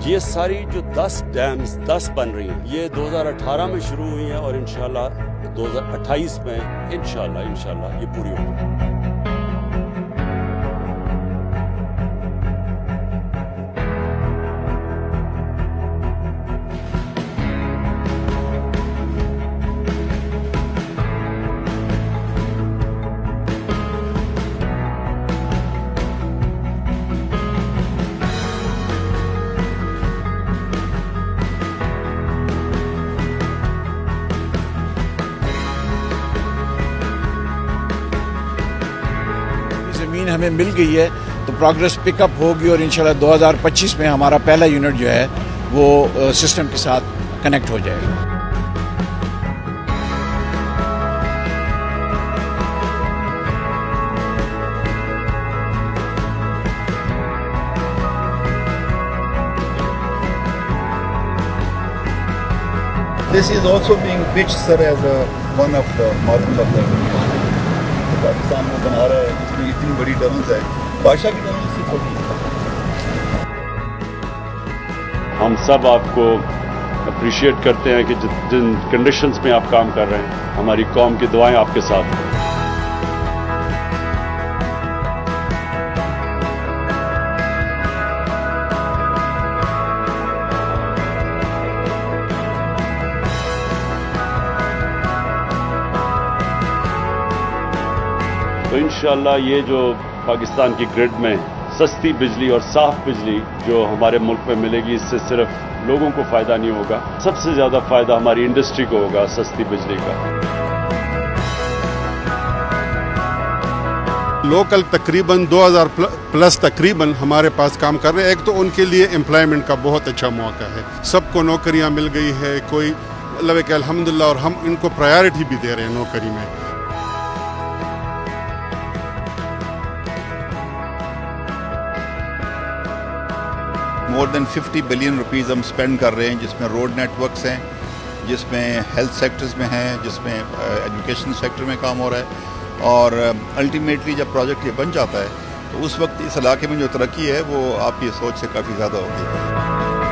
یہ ساری جو 10 ڈیمز 10 بن رہی ہیں یہ 2018 میں شروع ہوئی ہیں اور انشاءاللہ 2028 میں انشاءاللہ یہ پوری ہوگی. زمین ہمیں مل گئی ہے تو پروگریس پک اپ ہوگی اور انشاءاللہ 2025 میں ہمارا پہلا یونٹ جو ہے وہ سسٹم کے ساتھ کنیکٹ ہو جائے گا. This is also being pitched, sir, as one of the models of the Pakistan کو بنا رہا ہے جس میں اتنی بڑی ٹنلز ہے. بادشاہ کی ٹنل سے چھوٹی ہے. ہم سب آپ کو اپریشیٹ کرتے ہیں کہ جن کنڈیشنز میں آپ کام کر رہے ہیں. ہماری قوم کی دعائیں آپ کے ساتھ ہیں. تو انشاءاللہ یہ جو پاکستان کی گرڈ میں سستی بجلی اور صاف بجلی جو ہمارے ملک میں ملے گی اس سے صرف لوگوں کو فائدہ نہیں ہوگا, سب سے زیادہ فائدہ ہماری انڈسٹری کو ہوگا سستی بجلی کا. لوکل تقریباً 2000 پلس تقریباً ہمارے پاس کام کر رہے ہیں. ایک تو ان کے لیے امپلائمنٹ کا بہت اچھا موقع ہے, سب کو نوکریاں مل گئی ہے. کوئی مطلب کہ الحمدللہ, اور ہم ان کو پرائیورٹی بھی دے رہے ہیں نوکری میں. مور دین 50 بلین روپیز ہم اسپینڈ کر رہے ہیں, جس میں روڈ نیٹ ورکس ہیں, جس میں ہیلتھ سیکٹرز میں ہیں, جس میں ایجوکیشن سیکٹر میں کام ہو رہا ہے. اور الٹیمیٹلی جب پروجیکٹ یہ بن جاتا ہے تو اس وقت اس علاقے میں جو ترقی ہے وہ آپ کی سوچ سے کافی زیادہ ہوگی.